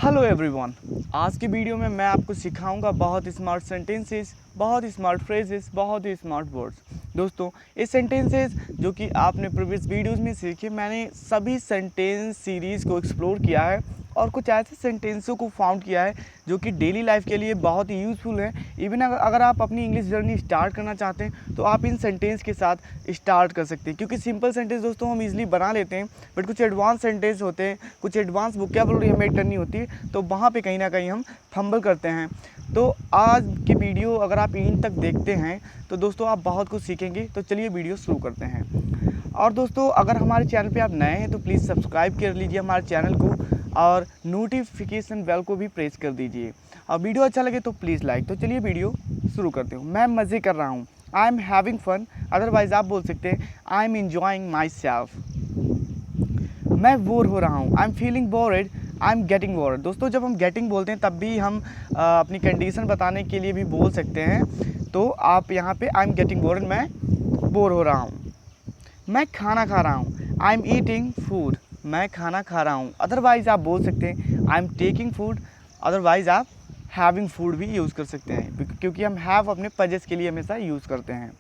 Hello everyone, आज की video में मैं आपको सिखाऊंगा बहुत स्मार्ट सेंटेंसेस, बहुत स्मार्ट फ्रेजेस, बहुत ही स्मार्ट वर्ड्स। दोस्तों, ये सेंटेंसेस जो कि आपने प्रीवियस वीडियोस में सीखे, मैंने सभी सेंटेंस सीरीज़ को एक्सप्लोर किया है और कुछ ऐसे सेंटेंसों को फाउंड किया है जो कि डेली लाइफ के लिए बहुत ही यूज़फुल है। इवन अगर आप अपनी इंग्लिश जर्नी स्टार्ट करना चाहते हैं तो आप इन सेंटेंस के साथ स्टार्ट कर सकते हैं, क्योंकि सिंपल सेंटेंस दोस्तों हम इजीली बना लेते हैं, बट कुछ एडवांस सेंटेंस होते हैं, कुछ एडवांस वोकैबुलरी हमें करनी होती है, तो वहाँ पे कहीं ना कहीं हम फंबल करते हैं। तो आज की वीडियो अगर आप इन तक देखते हैं तो दोस्तों आप बहुत कुछ सीखेंगे। तो चलिए वीडियो शुरू करते हैं। और दोस्तों, अगर हमारे चैनल पे आप नए हैं तो प्लीज़ सब्सक्राइब कर लीजिए हमारे चैनल को और नोटिफिकेशन बेल को भी प्रेस कर दीजिए। और वीडियो अच्छा लगे तो प्लीज़ लाइक। तो चलिए वीडियो शुरू करते हूँ। मैं मज़े कर रहा हूँ, I am having fun, otherwise आप बोल सकते हैं I am enjoying myself. मैं बोर हो रहा हूँ, I am feeling bored, I am getting bored. दोस्तों, जब हम गेटिंग बोलते हैं तब भी हम अपनी कंडीशन बताने के लिए भी बोल सकते हैं। तो आप यहाँ पे आई एम गेटिंग बोर्ड, मैं बोर हो रहा हूँ। मैं खाना खा रहा हूँ, आई एम ईटिंग फूड, मैं खाना खा रहा हूँ। अदरवाइज़ आप बोल सकते हैं I am taking food, otherwise आप हैविंग फूड भी यूज़ कर सकते हैं, क्योंकि हम हैव अपने पजेस के लिए हमेशा यूज़ करते हैं।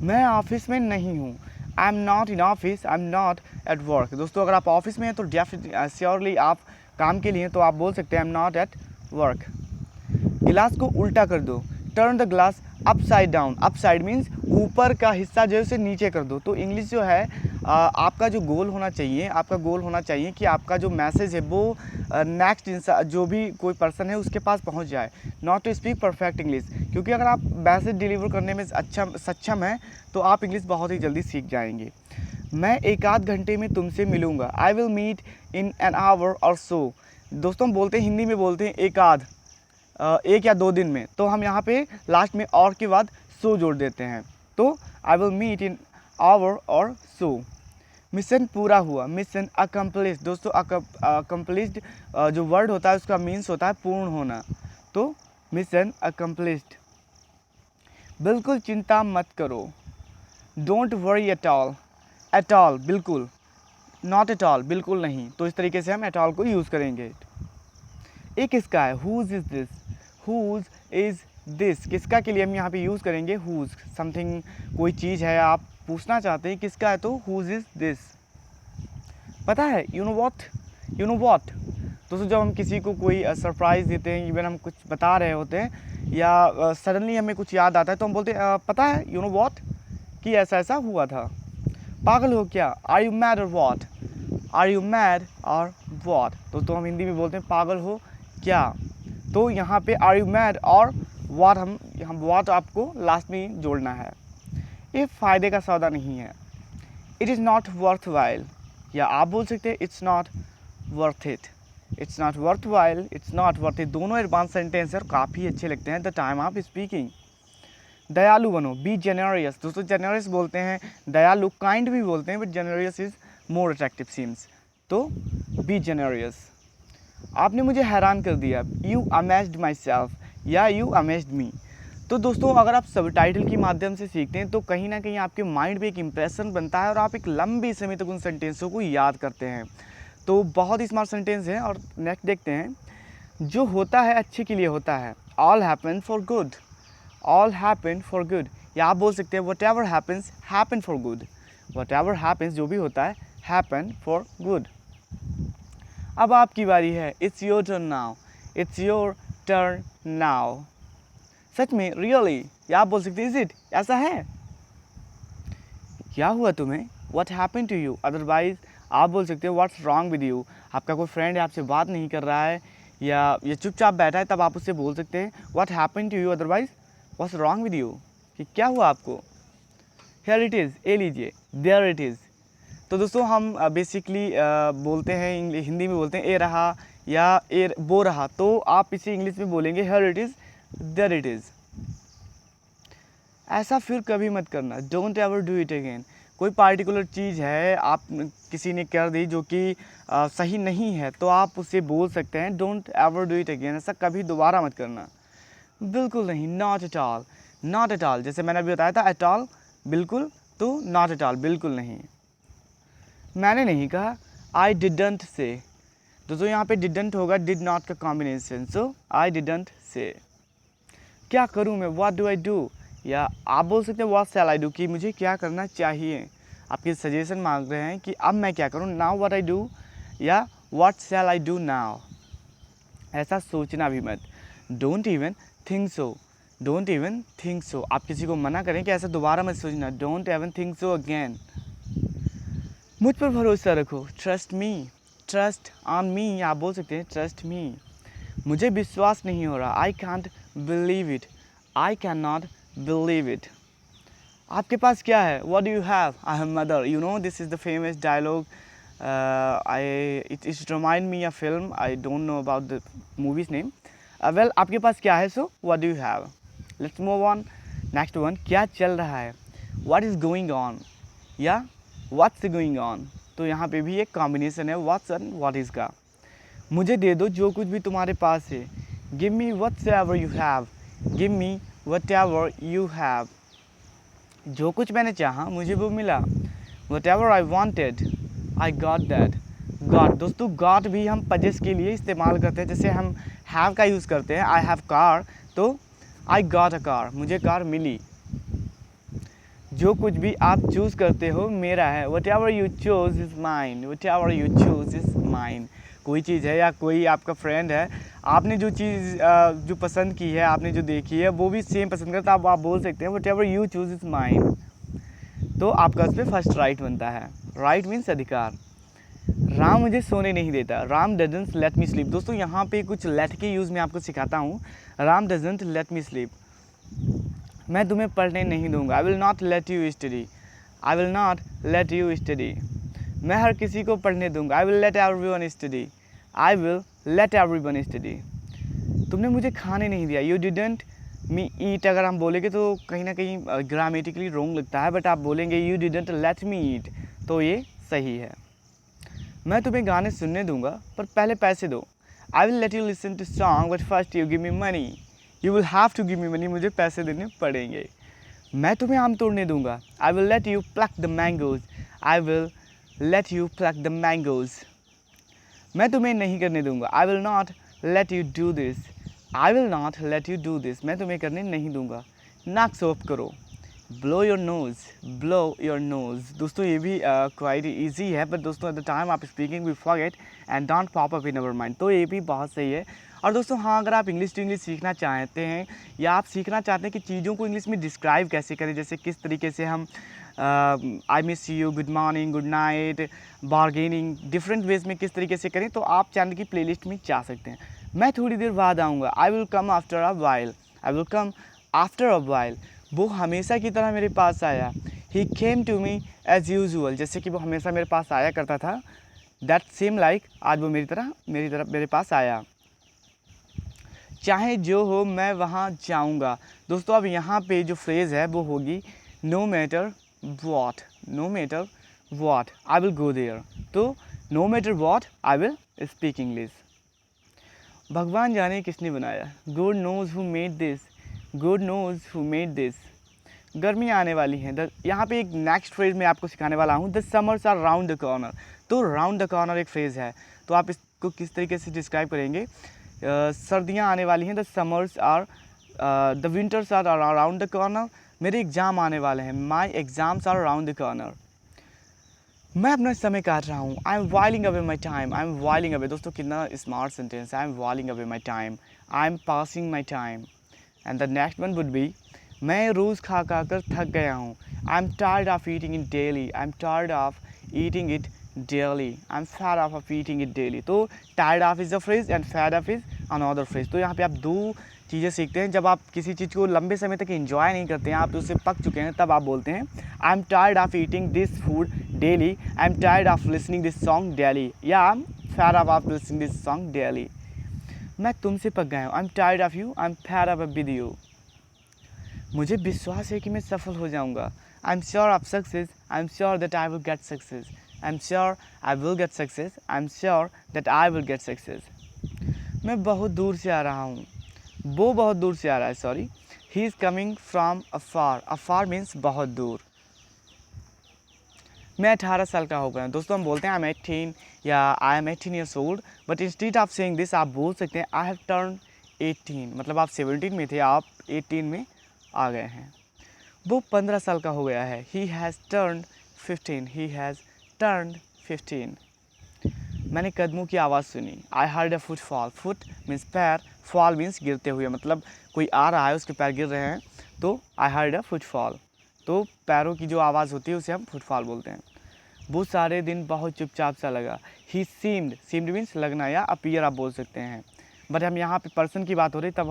मैं ऑफिस में नहीं हूँ, I am not in office, I am not at work. दोस्तों, अगर आप ऑफिस में हैं तो श्योरली आप काम के लिए हैं, तो आप बोल सकते हैं I am not at work. गिलास को उल्टा कर दो, turn the glass upside down. Upside means ऊपर का हिस्सा जो है उसे नीचे कर दो। तो इंग्लिश जो है आपका जो गोल होना चाहिए, आपका गोल होना चाहिए कि आपका जो मैसेज है वो नेक्स्ट इंसान जो भी कोई पर्सन है उसके पास पहुंच जाए। Not to speak perfect English, क्योंकि अगर आप मैसेज डिलीवर करने में सक्षम हैं तो आप इंग्लिश बहुत ही जल्दी सीख जाएंगे। मैं एक आध घंटे में तुमसे मिलूँगा, I will meet in an hour or so. दोस्तों, हम बोलते हैं, हिंदी में बोलते हैं एक आध, एक या दो दिन में, तो हम यहाँ पे लास्ट में और के बाद सो जोड़ देते हैं। तो I will meet in hour or so. Mission पूरा हुआ, मिशन अकम्प्लिश्ड। दोस्तों, अकम्प्लिश्ड जो वर्ड होता है उसका मीन्स होता है पूर्ण होना। तो मिशन अकम्प्लिश्ड। बिल्कुल चिंता मत करो, don't worry at all. At all बिल्कुल, नॉट एट ऑल बिल्कुल नहीं। तो इस तरीके से हम एट ऑल को यूज़ करेंगे। एक किसका है, whose is this, whose is this. किसका के लिए हम यहाँ पे यूज़ करेंगे हुज। समथिंग, कोई चीज़ है, आप पूछना चाहते हैं किसका है, तो हुज इज़ दिस। पता है, you know what, you know what. दोस्तों, जब हम किसी को कोई सरप्राइज़ देते हैं, इवन हम कुछ बता रहे होते हैं या सडनली हमें कुछ याद आता है तो हम बोलते हैं पता है, यू नो वॉट, कि ऐसा ऐसा हुआ था। पागल हो क्या, आर यू मैड और वॉट, आर यू मैड और वॉट। तो हम हिंदी में बोलते हैं पागल हो क्या। तो यहाँ पे आर यू मैड और वॉट, हम वॉट आपको लास्ट में जोड़ना है। ये फ़ायदे का सौदा नहीं है, it is not worth while, या आप बोल सकते हैं it's not worth it. It's not worth while, it's not worth it, दोनों एडवांस सेंटेंस है और काफ़ी अच्छे लगते हैं द टाइम ऑफ स्पीकिंग। दयालु बनो, बी जेनरियस। दोस्तों, जेनरियस बोलते हैं, दयालु काइंड भी बोलते हैं, but generous is more attractive seems. तो बी जेनरियस। आपने मुझे हैरान कर दिया, यू अमेज्ड माई सेल्फ, या यू अमेज्ड मी। तो दोस्तों, अगर आप सबटाइटल के माध्यम से सीखते हैं तो कहीं ना कहीं आपके माइंड पे एक इम्प्रेशन बनता है और आप एक लंबे समय तक उन सेंटेंसों को याद करते हैं। तो बहुत ही स्मार्ट सेंटेंस हैं। और नेक्स्ट देखते हैं, जो होता है अच्छे के लिए होता है, all happen for good, all happen for good. या आप बोल सकते हैं what ever happens happen for good, what ever happens जो भी होता है हैपन फॉर गुड। अब आपकी बारी है, it's your turn now, it's your turn now. सच में, रियली, या आप बोल सकते हैं इज इट, ऐसा है, क्या हुआ तुम्हें, what happen to you. Otherwise आप बोल सकते हैं व्हाट्स रॉन्ग विद यू। आपका कोई फ्रेंड है, आपसे बात नहीं कर रहा है या ये चुपचाप बैठा है, तब आप उससे बोल सकते हैं what happen to you, otherwise what's wrong with you, कि क्या हुआ आपको। हियर इट इज़, ए लीजिए, देयर इट इज़। तो दोस्तों, हम बेसिकली बोलते हैं, हिंदी में बोलते हैं ए रहा या ए वो रहा, तो आप इसे इंग्लिश में बोलेंगे here it is, there it is. ऐसा फिर कभी मत करना, don't ever do it again. कोई पार्टिकुलर चीज़ है, आप किसी ने कर दी जो कि सही नहीं है, तो आप उससे बोल सकते हैं don't ever do it again, ऐसा कभी दोबारा मत करना। बिल्कुल नहीं, not at all, not at all. जैसे मैंने अभी बताया था एट ऑल बिल्कुल, तो नॉट एट ऑल बिल्कुल नहीं। मैंने नहीं कहा, आई डिडंट से। दोस्तों यहाँ पे डिडंट होगा डिड नॉट का combination, so I didn't say. क्या करूँ मैं, व्हाट डू आई डू, या आप बोल सकते हैं व्हाट शैल आई डू, कि मुझे क्या करना चाहिए, आपके सजेशन मांग रहे हैं कि अब मैं क्या करूँ, नाउ व्हाट आई डू या what shell I do now. ऐसा सोचना भी मत, don't even think so, don't even think so. आप किसी को मना करें कि ऐसा दोबारा मत सोचना, don't even think so again. मुझ पर भरोसा रखो, trust me, trust on me, आप बोल सकते हैं ट्रस्ट मी। मुझे विश्वास नहीं हो रहा, I can't believe it, I can not believe it. आपके पास क्या है, what do you have, I have mother, you know this is the famous dialogue, it remind me a film, I don't know about the movie's name. Well आपके पास क्या है, so what do you have. Let's move on, next one, क्या चल रहा है, what is going on या what's going on. तो यहाँ पे भी एक कॉम्बिनेशन है व्हाट्स एंड व्हाट इज़ का। मुझे दे दो जो कुछ भी तुम्हारे पास है, give me what's ever you have, give me what ever you have. जो कुछ मैंने चाहा मुझे वो मिला, what ever I wanted I got that. Got, दोस्तों गॉट भी हम पजेस के लिए इस्तेमाल करते हैं, जैसे हम हैव का यूज़ करते हैं, आई हैव कार, तो आई गॉट अ कार, मुझे कार मिली। जो कुछ भी आप चूज़ करते हो मेरा है, what ever you choose is mine, what ever you choose is mine. कोई चीज़ है या कोई आपका फ्रेंड है, आपने जो चीज़ जो पसंद की है, आपने जो देखी है, वो भी सेम पसंद करता, आप बोल सकते हैं what ever you choose is mine. तो आपका उस पर फर्स्ट राइट बनता है, राइट मीन्स अधिकार। राम मुझे सोने नहीं देता, Ram doesn't let me sleep. दोस्तों यहाँ पे कुछ लेट के यूज़ मैं आपको सिखाता हूँ, Ram doesn't let me sleep, मैं तुम्हें पढ़ने नहीं दूंगा, I will not let you study, I will not let you study. मैं हर किसी को पढ़ने दूंगा, I will late everyone study, I will late everyone study. तुमने मुझे खाने नहीं दिया, यू डिडंट मी ईट। अगर हम बोलेंगे तो कहीं ना कहीं ग्रामेटिकली रॉन्ग लगता है, बट आप बोलेंगे यू डिडंट लेट मी ईट, तो ये सही है। मैं तुम्हें गाने सुनने दूंगा पर पहले पैसे दो, I will let you listen to song but first you give me money, you will have to give me money, मुझे पैसे देने पड़ेंगे। मैं तुम्हें आम तोड़ने दूंगा, I will let you pluck the mangoes, I will let you pluck the mangoes. मैं तुम्हें नहीं करने दूंगा, I will not let you do this, I will not let you do this, मैं तुम्हें करने नहीं दूंगा। नाक साफ करो, blow your nose, blow your nose. दोस्तों ये भी क्वाइट ईजी है, बट दोस्तों एट द टाइम आप speaking we forget and don't pop up in our mind, तो ये भी बहुत सही है। और दोस्तों हाँ, अगर आप इंग्लिश टू इंग्लिश सीखना चाहते हैं या आप सीखना चाहते हैं कि चीज़ों को इंग्लिश में डिस्क्राइब कैसे करें, जैसे किस तरीके से हम I miss you, good morning, good night, bargaining, different ways में किस तरीके से करें, तो आप चैनल की प्लेलिस्ट में जा सकते हैं। मैं थोड़ी देर बाद आऊँगा, I will come after a while, I will come after a while. वो हमेशा की तरह मेरे पास आया, he came to me as usual, जैसे कि वो हमेशा मेरे पास आया करता था, दैट सेम लाइक आज वो मेरे पास आया। चाहे जो हो मैं वहाँ जाऊँगा। दोस्तों अब यहाँ पे जो फ्रेज़ है वो होगी no matter what, no matter what I will go there, तो no matter what I will speak English. भगवान जाने किसने बनाया, God knows who made this, God knows who made this. गर्मी आने वाली है, यहाँ पे एक नेक्स्ट फ्रेज़ मैं आपको सिखाने वाला हूँ, the summers are round the corner. तो राउंड द कॉर्नर एक फ्रेज़ है, तो आप इसको किस तरीके से डिस्क्राइब करेंगे, सर्दियाँ आने वाली हैं, the summers are, the winters are around the corner. मेरे एग्ज़ाम आने वाले हैं, my exams are around the corner. मैं अपना समय काट रहा हूँ, I am whiling away my time, I am whiling away. दोस्तों कितना स्मार्ट सेंटेंस है, I am whiling away my time, I am passing my time. And the next one would be, मैं रोज़ खा कर थक गया हूँ, I am tired of eating it daily, I am tired of eating it daily, I am fed of eating it daily. तो tired of is a phrase and fed of is another phrase. तो यहाँ पे आप दो चीज़ें सीखते हैं, जब आप किसी चीज़ को लंबे समय तक एंजॉय नहीं करते हैं, आप उससे पक चुके हैं, तब आप बोलते हैं I am tired of eating this food daily, I am tired of listening this song daily, या I am fed of listening this song daily. मैं तुमसे पक गया हूँ, I am tired of you, I am fed of with you. मुझे विश्वास है कि मैं सफल हो जाऊंगा, I am sure of success, I am sure that I will get success, I am sure I will get success, I am sure that I will get success. मैं बहुत दूर से आ रहा हूँ, वो बहुत दूर से आ रहा है, sorry, he is coming from afar, afar means बहुत दूर। मैं 18 साल का हो गया। दोस्तों हम बोलते हैं आई एम 18 या I M 18 years old, but instead of saying this आप बोल सकते हैं आई हैव टर्न 18, मतलब आप 17 में थे, आप 18 में आ गए हैं। वो 15 साल का हो गया है। He has turned 15, he has turned 15। मैंने कदमों की आवाज़ सुनी। I heard a footfall, foot means पैर, फॉल मीन्स गिरते हुए, मतलब कोई आ रहा है उसके पैर गिर रहे हैं, तो आई हर्ड अ फुटफॉल। तो पैरों की जो आवाज़ होती है उसे हम फुटफॉल बोलते हैं। वो सारे दिन बहुत चुपचाप सा लगा। ही सीम्ड, सीम्ड मीन्स लगना या अपीयर आप बोल सकते हैं, बट हम यहाँ पे पर्सन की बात हो रही तब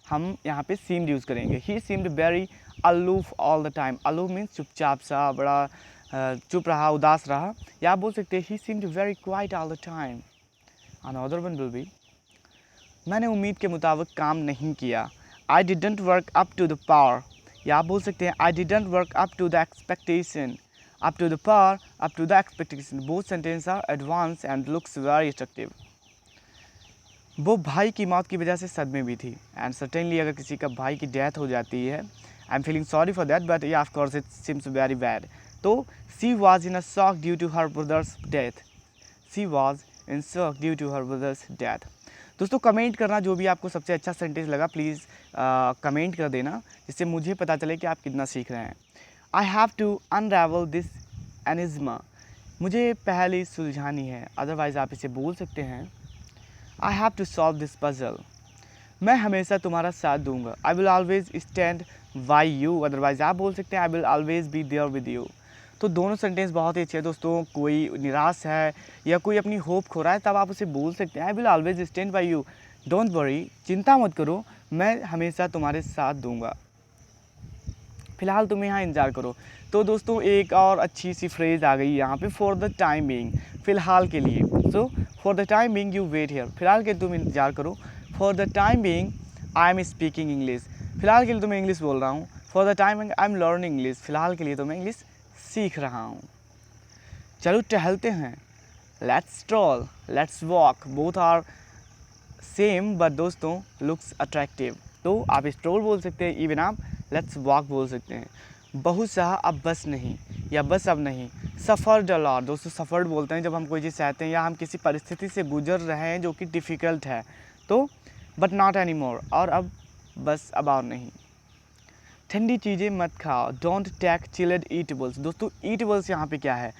हम यहाँ पे सीम्ड यूज़ करेंगे। He seemed very aloof all the time. Aloof means चुपचाप सा, बड़ा चुप रहा, उदास रहा, या आप बोल सकते हैं he seemed very quiet all the time. Another one will be मैंने उम्मीद के मुताबिक काम नहीं किया। I didn't work up to the power, या आप बोल सकते हैं I didn't work up to the expectation. Up to the power, up to the expectation, both sentence are advance and looks very attractive. वो भाई की मौत की वजह से सदमे भी थी, एंड सर्टेनली अगर किसी का भाई की डेथ हो जाती है, I am feeling sorry for that, but yeah of course it seems very bad. तो she was in a shock due to her brother's death. She was in shock due to her brother's death. दोस्तों comment करना, जो भी आपको सबसे अच्छा sentence लगा please comment कर देना, जिससे मुझे पता चले कि आप कितना सीख रहे हैं। I have to unravel this enigma, मुझे पहले सुलझानी है, अदरवाइज़ आप इसे बोल सकते हैं I have to solve this puzzle. मैं हमेशा तुम्हारा साथ दूंगा। I will always stand by you, otherwise आप बोल सकते हैं I will always be there with you. तो दोनों सेंटेंस बहुत ही अच्छे हैं दोस्तों। कोई निराश है या कोई अपनी होप खो रहा है तब आप उसे बोल सकते हैं I will always stand by you, don't worry, चिंता मत करो, मैं हमेशा तुम्हारे साथ दूंगा, फिलहाल तुम यहाँ इंतजार करो। तो दोस्तों एक और अच्छी सी फ्रेज़ आ गई यहाँ पे, फॉर द टाइम बीइंग, फ़िलहाल के लिए। So for the time being you wait here, फिलहाल के लिए तुम इंतजार करो। For the time being I am speaking English, फिलहाल के लिए तो मैं इंग्लिश बोल रहा हूँ। For the time being I am learning English, फिलहाल के लिए तो मैं इंग्लिश सीख रहा हूँ। चलो टहलते हैं, let's stroll, let's walk, both are same but दोस्तों लुक्स अट्रैक्टिव। तो आप स्ट्रोल बोल सकते हैं, इवन आप लेट्स वॉक बोल सकते हैं। बहुत सहा अब बस नहीं, या बस अब नहीं। सफ़र्ड अ लॉट, दोस्तों सफ़र्ड बोलते हैं जब हम कोई चीज़ चाहते हैं या हम किसी परिस्थिति से गुजर रहे हैं जो कि डिफ़िकल्ट है, तो बट नॉट एनी मोर, और अब बस अब और नहीं। ठंडी चीज़ें मत खाओ, डोंट टेक चिल्ड ईटेबल्स। दोस्तों ईटेबल्स यहाँ पे क्या है,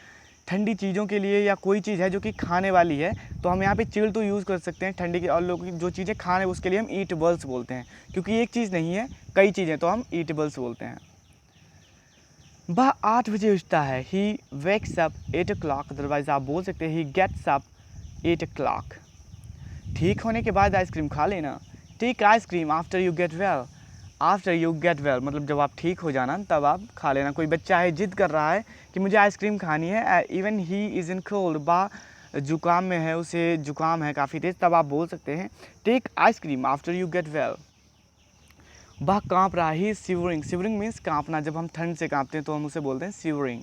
ठंडी चीज़ों के लिए या कोई चीज़ है जो कि खाने वाली है, तो हम यहाँ पे चिल्ड तो यूज़ कर सकते हैं ठंडी की, और लोग जो चीज़ें खाने उसके लिए हम ईटेबल्स बोलते हैं, क्योंकि एक चीज़ नहीं है कई चीज़ें, तो हम ईटेबल्स बोलते हैं। वह 8 बजे उठता है, he wakes up 8 o'clock, otherwise आप बोल सकते हैं ही गेट्स अप 8 o'clock। ठीक होने के बाद आइसक्रीम खा लेना, take ice cream after you get well, after you get well मतलब जब आप ठीक हो जाना तब आप खा लेना। कोई बच्चा है जिद कर रहा है कि मुझे आइसक्रीम खानी है, even he is in cold, बा जुकाम में है, उसे जुकाम है काफ़ी तेज़, तब आप बोल सकते हैं take ice cream after you get well. वह काँप रहा, ही शिवरिंग, शिवरिंग मीन्स काँपना, जब हम ठंड से काँपते हैं तो हम उसे बोलते हैं शिवरिंग।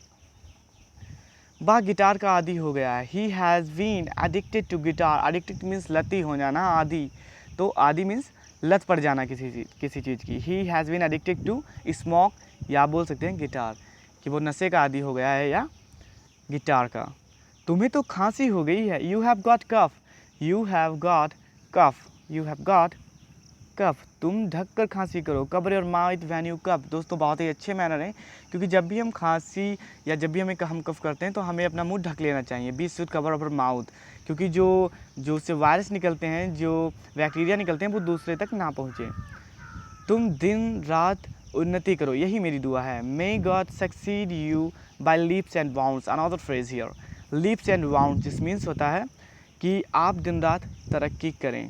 वह गिटार का आदी हो गया है, he has been addicted to guitar, addicted means लती हो जाना, आदि, तो आदि मीन्स लत पड़ जाना किसी चीज़ की। He has been addicted to smoke, या आप बोल सकते हैं गिटार, कि वो नशे का आदी हो गया है, या गिटार का। तुम्हें तो खांसी हो गई है, you have got cough, you have got cough, you have got cough, तुम ढक कर खांसी करो, cover your mouth when you cough. दोस्तों बहुत ही अच्छे मैनर हैं, क्योंकि जब भी हम खांसी या जब भी हम कफ करते हैं तो हमें अपना मुंह ढक लेना चाहिए, we should cover our mouth, क्योंकि जो उससे वायरस निकलते हैं, जो बैक्टीरिया निकलते हैं, वो दूसरे तक ना पहुँचे। तुम दिन रात उन्नति करो, यही मेरी दुआ है। May God succeed you by leaps and bounds, another phrase here, leaps and bounds this means होता है कि आप दिन रात तरक्की करें।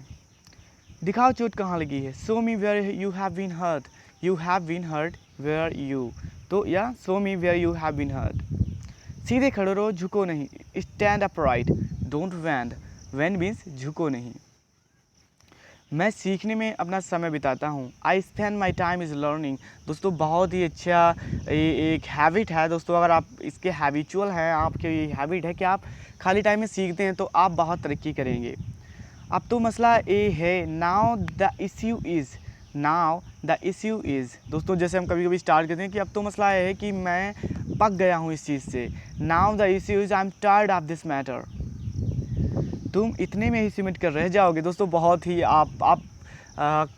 दिखाओ चोट कहाँ लगी है, show me where you have been hurt, you have been hurt where you, तो या show me where you have been hurt. सीधे खड़े रहो, झुको नहीं, stand upright, don't bend, bend means झुको नहीं। मैं सीखने में अपना समय बिताता हूँ, I spend my time is learning. दोस्तों बहुत ही अच्छा एक हैबिट है दोस्तों, अगर आप इसके हैबिचुअल हैं, आपके ये हैबिट है कि आप खाली टाइम में सीखते हैं, तो आप बहुत तरक्की करेंगे। अब तो मसला ये है, now the issue is, now the issue is, दोस्तों जैसे हम कभी कभी स्टार्ट करते हैं कि अब तो मसला ये है कि मैं पक गया हूँ इस चीज़ से। Now the issue is I am tired of this matter. तुम इतने में ही सिमट कर रह जाओगे। दोस्तों बहुत ही आप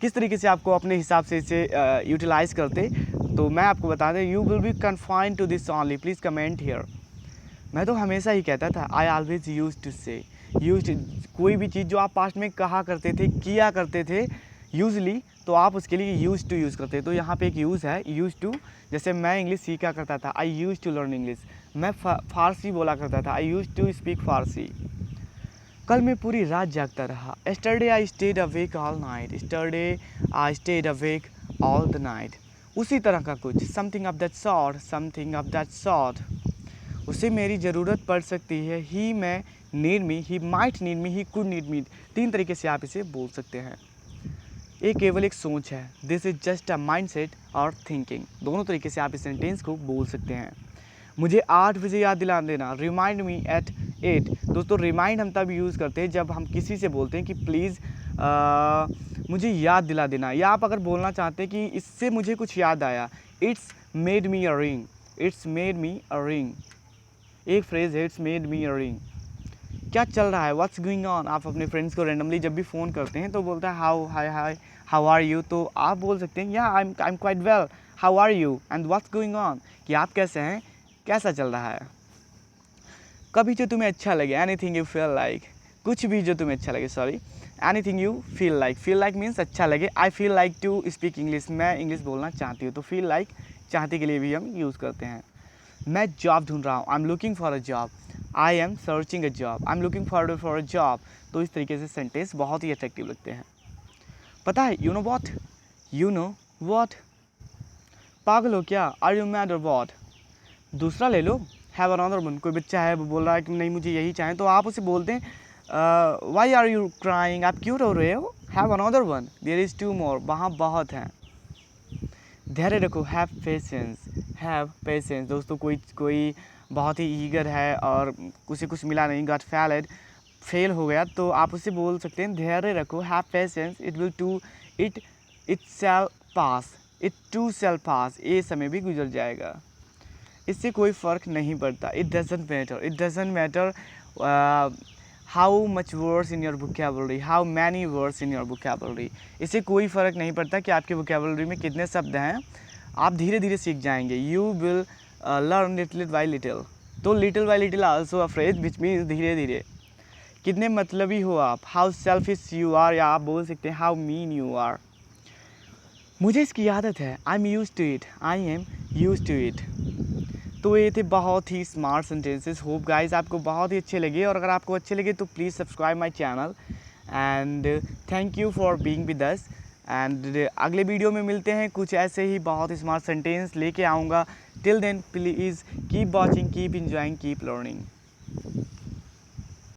किस तरीके से आपको अपने हिसाब से इसे यूटिलाइज़ करते, तो मैं आपको बता दें, you will be confined to this only, please comment here. मैं तो हमेशा ही कहता था, I always use to say, use कोई भी चीज़ जो आप पास्ट में कहा करते थे, किया करते थे यूजली, तो आप उसके लिए यूज टू यूज़ करते। तो यहाँ पे एक यूज़ है, यूज टू। जैसे मैं इंग्लिश सीखा करता था, आई यूज टू लर्न इंग्लिश। मैं फारसी बोला करता था, आई यूज टू स्पीक फारसी। कल मैं पूरी रात जागता रहा। Yesterday I stayed awake all night. Yesterday I stayed awake all the night. उसी तरह का कुछ, something of that sort, something of that sort. उसे मेरी ज़रूरत पड़ सकती है, he may need me, he might need me, he could need me। 3 तरीके से आप इसे बोल सकते हैं। ये केवल एक सोच है, this is just a mindset और थिंकिंग। दोनों तरीके से आप इस सेंटेंस को बोल सकते हैं। मुझे 8 बजे याद दिला देना, रिमाइंड मी एट 8। दोस्तों रिमाइंड हम तब यूज़ करते हैं जब हम किसी से बोलते हैं कि प्लीज़ मुझे याद दिला देना, या आप अगर बोलना चाहते हैं कि इससे मुझे कुछ याद आया, it's made me a ring, it's made me a ring. एक फ्रेज़ है, it's made me a ring. क्या चल रहा है, व्हाट्स गोइंग ऑन। आप अपने फ्रेंड्स को रैंडमली जब भी फ़ोन करते हैं तो बोलता है how hi hi how are you, तो आप बोल सकते हैं या I am quite well, how are you and what's going on, कि आप कैसे हैं, कैसा चल रहा है। कभी जो तुम्हें अच्छा लगे, एनीथिंग यू फील लाइक, कुछ भी जो तुम्हें अच्छा लगे, sorry, anything you feel like means अच्छा लगे। I feel like to speak English, मैं इंग्लिश बोलना चाहती हूँ, तो फील लाइक चाहते के लिए भी हम यूज़ करते हैं। मैं जॉब ढूंढ रहा हूँ, I am looking for a job, I am searching a job, I am looking for a job. तो इस तरीके से सेंटेंस बहुत ही अट्रैक्टिव लगते हैं। पता है, यू नो वॉट, पागल हो क्या, आर यू मैड और वॉट। दूसरा ले लो, हैव अनदर वन। कोई बच्चा है वो बोल रहा है कि नहीं मुझे यही चाहिए, तो आप उसे बोलते हैं वाई आर यू क्राइंग, आप क्यों रो रहे हो, have another one, there is 2 more, वहाँ बहुत हैं। धैर्य रखो, हैव पेशेंस। दोस्तों कोई बहुत ही ईगर है और उसे कुछ मिला नहीं, गॉट फेल हो गया, तो आप उसे बोल सकते हैं धैर्य रखो, have patience, it too shall pass, ये समय भी गुजर जाएगा। इससे कोई फ़र्क नहीं पड़ता, it doesn't matter how much words in your vocabulary, how many words in your vocabulary. इससे कोई फ़र्क नहीं पड़ता कि आपके वोकेबलरी में कितने शब्द हैं, आप धीरे धीरे सीख जाएंगे। You will learn little by little, तो little by little also a phrase which means धीरे धीरे। कितने मतलबी हो आप, हाउ सेल्फिश यू आर, या आप बोल सकते हैं हाउ मीन यू आर। मुझे इसकी आदत है, I am use to it. तो ये थे बहुत ही स्मार्ट सेंटेंसेस। होप गाइस आपको बहुत ही अच्छे लगे, और अगर आपको अच्छे लगे तो please subscribe my channel and thank you for being with us. And अगले वीडियो में मिलते हैं, कुछ ऐसे ही बहुत स्मार्ट सेंटेंस लेके आऊँगा। Till then please keep watching, keep enjoying, keep learning.